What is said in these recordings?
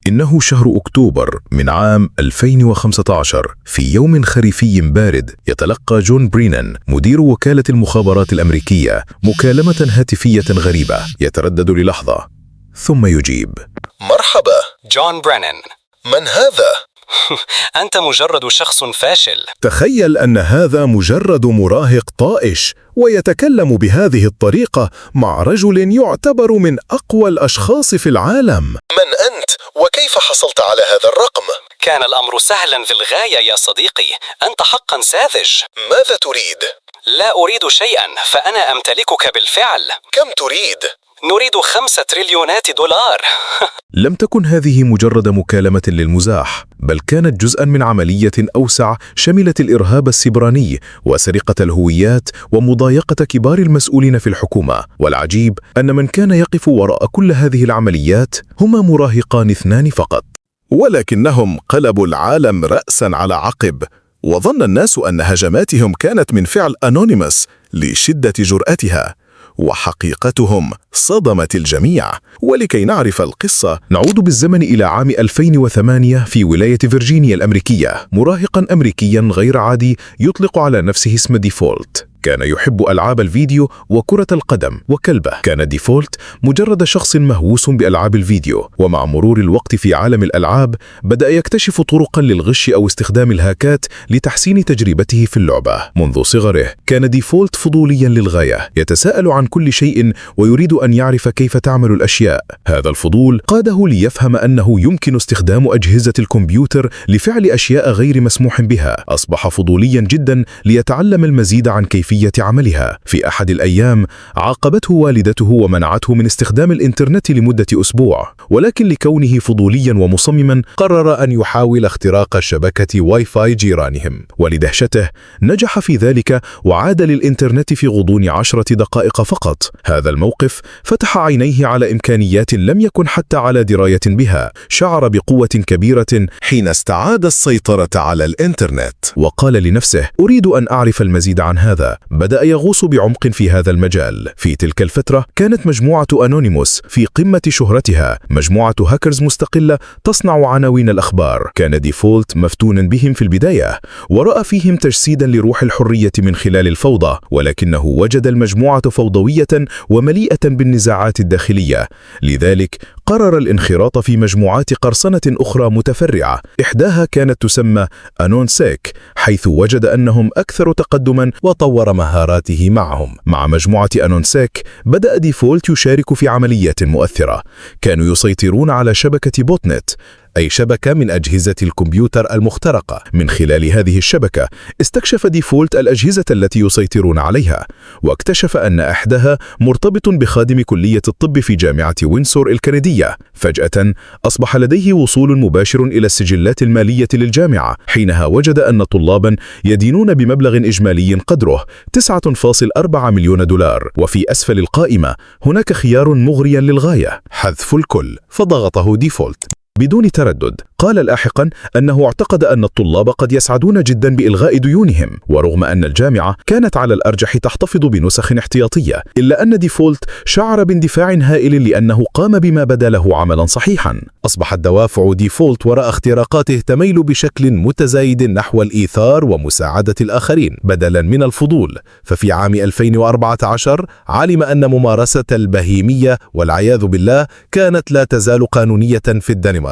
إنه شهر أكتوبر من عام 2015. في يوم خريفي بارد يتلقى جون برينان مدير وكالة المخابرات الأمريكية مكالمة هاتفية غريبة. يتردد للحظة ثم يجيب: مرحبا جون برينان. من هذا؟ أنت مجرد شخص فاشل. تخيل أن هذا مجرد مراهق طائش ويتكلم بهذه الطريقة مع رجل يعتبر من أقوى الأشخاص في العالم. من أنت؟ وكيف حصلت على هذا الرقم؟ كان الأمر سهلا للغاية يا صديقي، أنت حقا ساذج. ماذا تريد؟ لا أريد شيئا، فأنا أمتلكك بالفعل. كم تريد؟ نريد 5 تريليونات دولار. لم تكن هذه مجرد مكالمة للمزاح، بل كانت جزءا من عملية أوسع شملت الإرهاب السبراني وسرقة الهويات ومضايقة كبار المسؤولين في الحكومة. والعجيب أن من كان يقف وراء كل هذه العمليات هما مراهقان 2 فقط. ولكنهم قلبوا العالم رأسا على عقب، وظن الناس أن هجماتهم كانت من فعل أنونيموس لشدة جرأتها، وحقيقتهم صدمت الجميع. ولكي نعرف القصة نعود بالزمن إلى عام 2008 في ولاية فيرجينيا الأمريكية. مراهقا أمريكيا غير عادي يطلق على نفسه اسم ديفولت كان يحب ألعاب الفيديو وكرة القدم وكلبه. كان ديفولت مجرد شخص مهووس بألعاب الفيديو، ومع مرور الوقت في عالم الألعاب بدأ يكتشف طرقا للغش أو استخدام الهاكات لتحسين تجربته في اللعبة. منذ صغره كان ديفولت فضوليا للغاية، يتساءل عن كل شيء ويريد أن يعرف كيف تعمل الأشياء. هذا الفضول قاده ليفهم أنه يمكن استخدام أجهزة الكمبيوتر لفعل أشياء غير مسموح بها. أصبح فضوليا جدا ليتعلم المزيد عن كيفية عملها. في أحد الأيام عاقبته والدته ومنعته من استخدام الإنترنت لمدة أسبوع، ولكن لكونه فضوليا ومصمما قرر أن يحاول اختراق شبكة واي فاي جيرانهم، ولدهشته نجح في ذلك وعاد للإنترنت في غضون 10 دقائق فقط. هذا الموقف فتح عينيه على إمكانيات لم يكن حتى على دراية بها. شعر بقوة كبيرة حين استعاد السيطرة على الإنترنت، وقال لنفسه: أريد أن أعرف المزيد عن هذا. بدأ يغوص بعمق في هذا المجال. في تلك الفترة كانت مجموعة أنونيموس في قمة شهرتها، مجموعة هاكرز مستقلة تصنع عناوين الأخبار. كان ديفولت مفتونا بهم في البداية ورأى فيهم تجسيدا لروح الحرية من خلال الفوضى، ولكنه وجد المجموعة فوضوية ومليئة بالنزاعات الداخلية. لذلك قرر الانخراط في مجموعات قرصنة أخرى متفرعة، إحداها كانت تسمى أنونسيك، حيث وجد أنهم أكثر تقدما وطور مهاراته معهم. مع مجموعة أنونسيك بدأ ديفولت يشارك في عمليات مؤثرة. كانوا يسيطرون على شبكة بوتنت، أي شبكة من أجهزة الكمبيوتر المخترقة. من خلال هذه الشبكة استكشف ديفولت الأجهزة التي يسيطرون عليها، واكتشف أن أحدها مرتبط بخادم كلية الطب في جامعة وينسور الكندية. فجأة أصبح لديه وصول مباشر إلى السجلات المالية للجامعة. حينها وجد أن طلابا يدينون بمبلغ إجمالي قدره 9.4 مليون دولار، وفي أسفل القائمة هناك خيار مغريا للغاية: حذف الكل. فضغطه ديفولت بدون تردد. قال لاحقا أنه اعتقد أن الطلاب قد يسعدون جدا بإلغاء ديونهم، ورغم أن الجامعة كانت على الأرجح تحتفظ بنسخ احتياطية، إلا أن ديفولت شعر باندفاع هائل لأنه قام بما بدا له عملا صحيحا. أصبحت دوافع ديفولت وراء اختراقاته تميل بشكل متزايد نحو الإيثار ومساعدة الآخرين بدلا من الفضول. ففي عام 2014 علم أن ممارسة البهيمية والعياذ بالله كانت لا تزال قانونية في الدنمارك.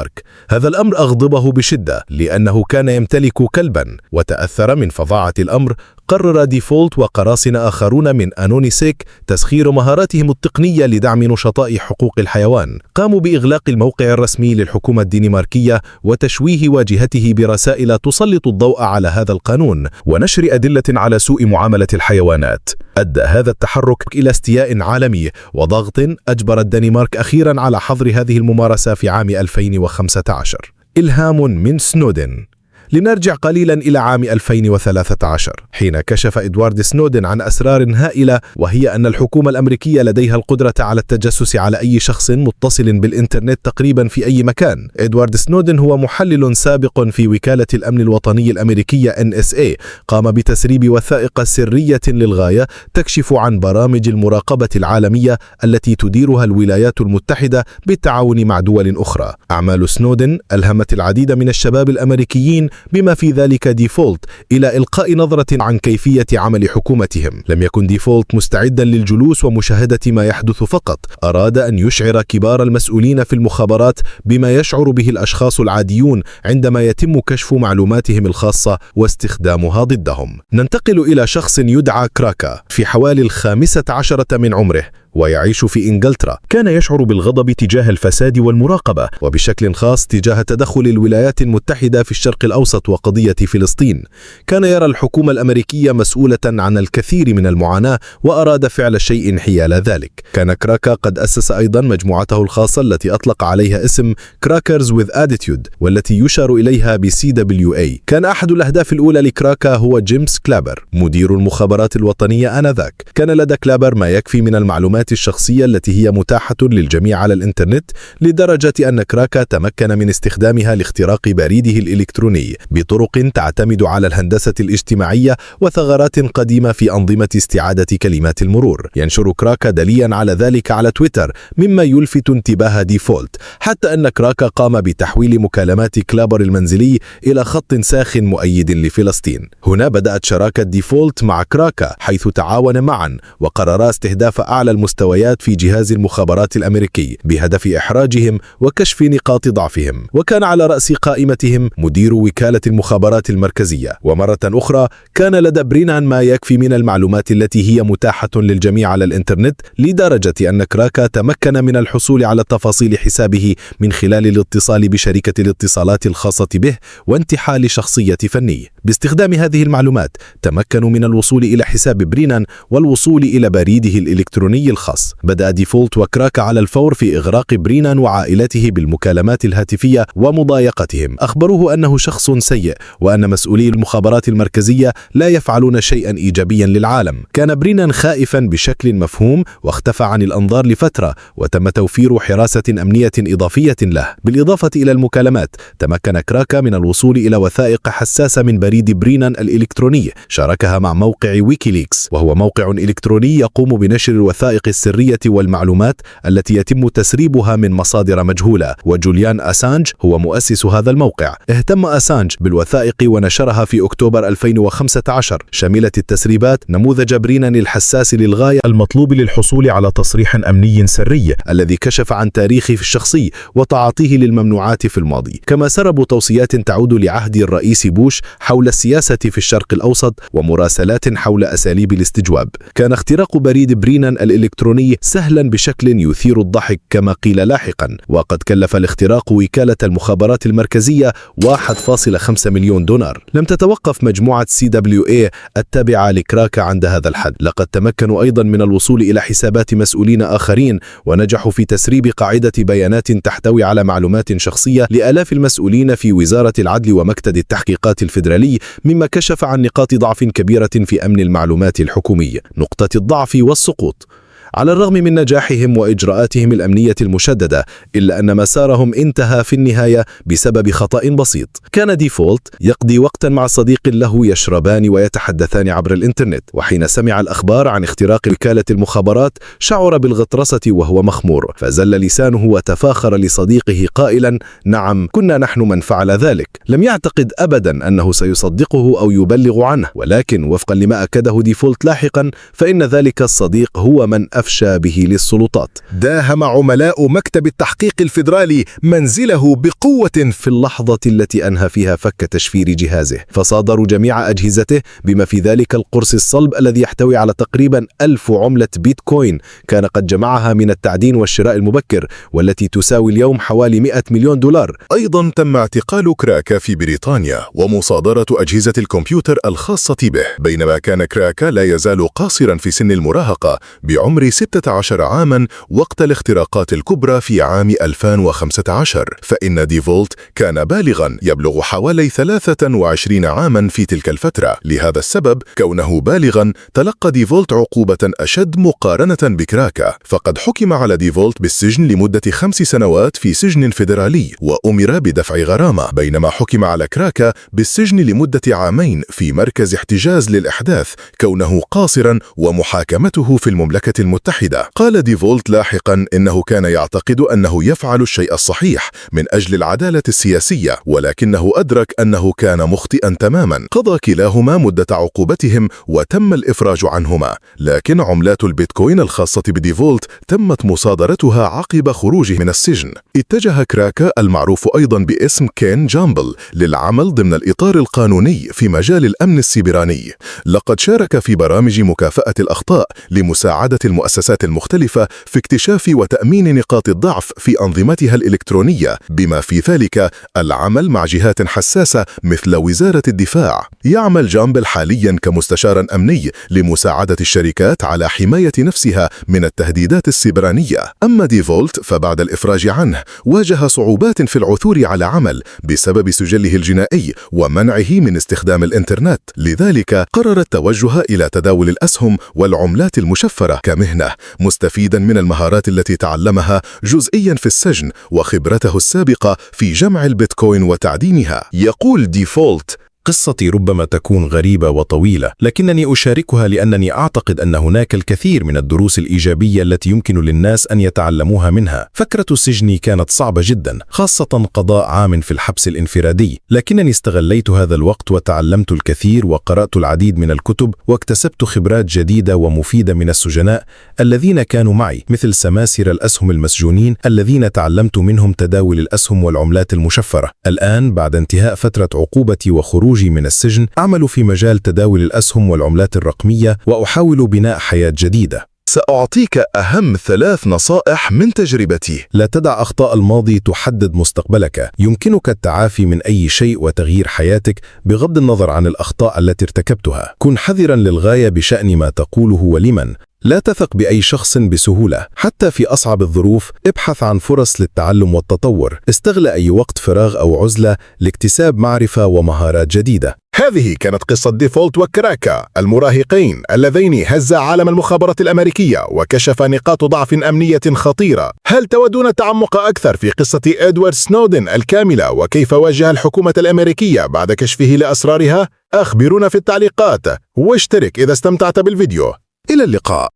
هذا الأمر أغضبه بشدة لأنه كان يمتلك كلبا، وتأثر من فظاعة الأمر قرر ديفولت وقراصنة آخرون من أنونيسيك تسخير مهاراتهم التقنية لدعم نشطاء حقوق الحيوان. قاموا بإغلاق الموقع الرسمي للحكومة الدنماركية وتشويه واجهته برسائل تسلط الضوء على هذا القانون ونشر أدلة على سوء معاملة الحيوانات. أدى هذا التحرك إلى استياء عالمي وضغط أجبر الدنمارك أخيرا على حظر هذه الممارسة في عام 2015. إلهام من سنودن. لنرجع قليلا إلى عام 2013 حين كشف إدوارد سنودن عن أسرار هائلة، وهي أن الحكومة الأمريكية لديها القدرة على التجسس على أي شخص متصل بالإنترنت تقريبا في أي مكان. إدوارد سنودن هو محلل سابق في وكالة الأمن الوطني الأمريكية NSA، قام بتسريب وثائق سرية للغاية تكشف عن برامج المراقبة العالمية التي تديرها الولايات المتحدة بالتعاون مع دول أخرى. أعمال سنودن ألهمت العديد من الشباب الأمريكيين بما في ذلك ديفولت إلى إلقاء نظرة عن كيفية عمل حكومتهم. لم يكن ديفولت مستعدا للجلوس ومشاهدة ما يحدث فقط، أراد أن يشعر كبار المسؤولين في المخابرات بما يشعر به الأشخاص العاديون عندما يتم كشف معلوماتهم الخاصة واستخدامها ضدهم. ننتقل إلى شخص يدعى كراكا في حوالي 15 من عمره ويعيش في إنجلترا. كان يشعر بالغضب تجاه الفساد والمراقبة، وبشكل خاص تجاه تدخل الولايات المتحدة في الشرق الأوسط وقضية فلسطين. كان يرى الحكومة الأمريكية مسؤولة عن الكثير من المعاناة وأراد فعل شيء حيال ذلك. كان كراكا قد أسس أيضا مجموعته الخاصة التي أطلق عليها اسم Crackers with Attitude، والتي يشار إليها BCWA. كان أحد الأهداف الأولى لكراكا هو جيمس كلابر مدير المخابرات الوطنية آنذاك. كان لدى كلابر ما يكفي من المعلومات الشخصية التي هي متاحة للجميع على الإنترنت، لدرجة أن كراكا تمكن من استخدامها لاختراق بريده الإلكتروني بطرق تعتمد على الهندسة الاجتماعية وثغرات قديمة في أنظمة استعادة كلمات المرور. ينشر كراكا دليلا على ذلك على تويتر، مما يلفت انتباه ديفولت، حتى أن كراكا قام بتحويل مكالمات كلابر المنزلي إلى خط ساخن مؤيد لفلسطين. هنا بدأت شراكة ديفولت مع كراكا، حيث تعاون معا وقررا استهداف أعلى المستويات في جهاز المخابرات الأمريكي بهدف إحراجهم وكشف نقاط ضعفهم. وكان على رأس قائمتهم مدير وكالة المخابرات المركزية. ومرة أخرى كان لدى برينان ما يكفي من المعلومات التي هي متاحة للجميع على الإنترنت، لدرجة أن كراكا تمكن من الحصول على تفاصيل حسابه من خلال الاتصال بشركة الاتصالات الخاصة به وانتحال شخصية فني. باستخدام هذه المعلومات تمكنوا من الوصول إلى حساب برينان والوصول إلى بريده الإلكتروني الخاص. بدأ ديفولت وكراكا على الفور في إغراق برينان وعائلته بالمكالمات الهاتفية ومضايقتهم. أخبروه أنه شخص سيء وأن مسؤولي المخابرات المركزية لا يفعلون شيئا إيجابيا للعالم. كان برينان خائفا بشكل مفهوم واختفى عن الأنظار لفترة، وتم توفير حراسة أمنية إضافية له. بالإضافة إلى المكالمات تمكن كراكا من الوصول إلى وثائق حساسة من بريد برينان الإلكتروني شاركها مع موقع ويكيليكس، وهو موقع إلكتروني يقوم بنشر الوثائق السرية والمعلومات التي يتم تسريبها من مصادر مجهولة. وجوليان أسانج هو مؤسس هذا الموقع. اهتم أسانج بالوثائق ونشرها في أكتوبر 2015. شملت التسريبات نموذج برينان الحساس للغاية المطلوب للحصول على تصريح أمني سري الذي كشف عن تاريخه الشخصي وتعاطيه للممنوعات في الماضي. كما سربوا توصيات تعود لعهد الرئيس بوش حول السياسة في الشرق الأوسط ومراسلات حول أساليب الاستجواب. كان اختراق بريد برينان الإلكتروني سهلا بشكل يثير الضحك كما قيل لاحقا، وقد كلف الاختراق وكالة المخابرات المركزية 1.5 مليون دولار. لم تتوقف مجموعة CWA التابعة لكراكا عند هذا الحد، لقد تمكنوا أيضا من الوصول إلى حسابات مسؤولين آخرين ونجحوا في تسريب قاعدة بيانات تحتوي على معلومات شخصية لآلاف المسؤولين في وزارة العدل ومكتب التحقيقات الفيدرالي، مما كشف عن نقاط ضعف كبيرة في أمن المعلومات الحكومية. نقطة الضعف والسقوط. على الرغم من نجاحهم وإجراءاتهم الأمنية المشددة، إلا أن مسارهم انتهى في النهاية بسبب خطأ بسيط. كان ديفولت يقضي وقتا مع صديق له يشربان ويتحدثان عبر الإنترنت، وحين سمع الأخبار عن اختراق وكالة المخابرات شعر بالغطرسة وهو مخمور، فزل لسانه وتفاخر لصديقه قائلا: نعم، كنا نحن من فعل ذلك. لم يعتقد أبدا أنه سيصدقه أو يبلغ عنه، ولكن وفقا لما أكده ديفولت لاحقا فإن ذلك الصديق هو من أفشى به للسلطات. داهم عملاء مكتب التحقيق الفيدرالي منزله بقوة في اللحظة التي أنهى فيها فك تشفير جهازه، فصادروا جميع أجهزته بما في ذلك القرص الصلب الذي يحتوي على تقريبا 1000 عملة بيتكوين كان قد جمعها من التعدين والشراء المبكر، والتي تساوي اليوم حوالي 100 مليون دولار. أيضا تم اعتقال كراكا في بريطانيا ومصادرة أجهزة الكمبيوتر الخاصة به، بينما كان كراكا لا يزال قاصرا في سن المراهقة بعمر 16 عاماً وقت الاختراقات الكبرى في عام 2015، فإن ديفولت كان بالغاً يبلغ حوالي 23 عاماً في تلك الفترة. لهذا السبب كونه بالغاً تلقى ديفولت عقوبة أشد مقارنة بكراكا، فقد حكم على ديفولت بالسجن لمدة 5 سنوات في سجن فيدرالي وأمر بدفع غرامة، بينما حكم على كراكا بالسجن لمدة 2 عام في مركز احتجاز للإحداث كونه قاصراً ومحاكمته في المملكة المتحدة. قال ديفولت لاحقاً إنه كان يعتقد أنه يفعل الشيء الصحيح من أجل العدالة السياسية، ولكنه أدرك أنه كان مخطئاً تماماً. قضى كلاهما مدة عقوبتهم وتم الإفراج عنهما، لكن عملات البيتكوين الخاصة بديفولت تمت مصادرتها عقب خروجه من السجن. اتجه كراكا المعروف أيضاً باسم كين جامبل للعمل ضمن الإطار القانوني في مجال الأمن السيبراني. لقد شارك في برامج مكافأة الأخطاء لمساعدة المؤسسات المختلفة في اكتشاف وتأمين نقاط الضعف في أنظمتها الإلكترونية، بما في ذلك العمل مع جهات حساسة مثل وزارة الدفاع. يعمل جامبل حالياً كمستشار أمني لمساعدة الشركات على حماية نفسها من التهديدات السيبرانية. أما ديفولت فبعد الإفراج عنه واجه صعوبات في العثور على عمل بسبب سجله الجنائي ومنعه من استخدام الإنترنت، لذلك قرر التوجه إلى تداول الأسهم والعملات المشفرة كمهنة، مستفيدا من المهارات التي تعلمها جزئيا في السجن وخبرته السابقة في جمع البيتكوين وتعدينها. يقول ديفولت: قصتي ربما تكون غريبة وطويلة، لكنني أشاركها لأنني أعتقد أن هناك الكثير من الدروس الإيجابية التي يمكن للناس أن يتعلموها منها. فكرة السجن كانت صعبة جدا، خاصة قضاء عام في الحبس الانفرادي، لكنني استغليت هذا الوقت وتعلمت الكثير وقرأت العديد من الكتب واكتسبت خبرات جديدة ومفيدة من السجناء الذين كانوا معي، مثل سماسرة الأسهم المسجونين الذين تعلمت منهم تداول الأسهم والعملات المشفرة. الآن بعد انتهاء فترة عقوبتي وخروجي من السجن أعمل في مجال تداول الأسهم والعملات الرقمية وأحاول بناء حياة جديدة. سأعطيك أهم 3 نصائح من تجربتي. لا تدع أخطاء الماضي تحدد مستقبلك. يمكنك التعافي من أي شيء وتغيير حياتك بغض النظر عن الأخطاء التي ارتكبتها. كن حذرا للغاية بشأن ما تقوله ولمن. لا تثق بأي شخص بسهولة، حتى في أصعب الظروف. ابحث عن فرص للتعلم والتطور. استغل أي وقت فراغ أو عزلة لاكتساب معرفة ومهارات جديدة. هذه كانت قصة ديفولت وكراكا، المراهقين اللذين هزا عالم المخابرات الأمريكية وكشف نقاط ضعف أمنية خطيرة. هل تودون التعمق أكثر في قصة إدوارد سنودن الكاملة وكيف واجه الحكومة الأمريكية بعد كشفه لأسرارها؟ أخبرونا في التعليقات، واشترك إذا استمتعت بالفيديو. إلى اللقاء.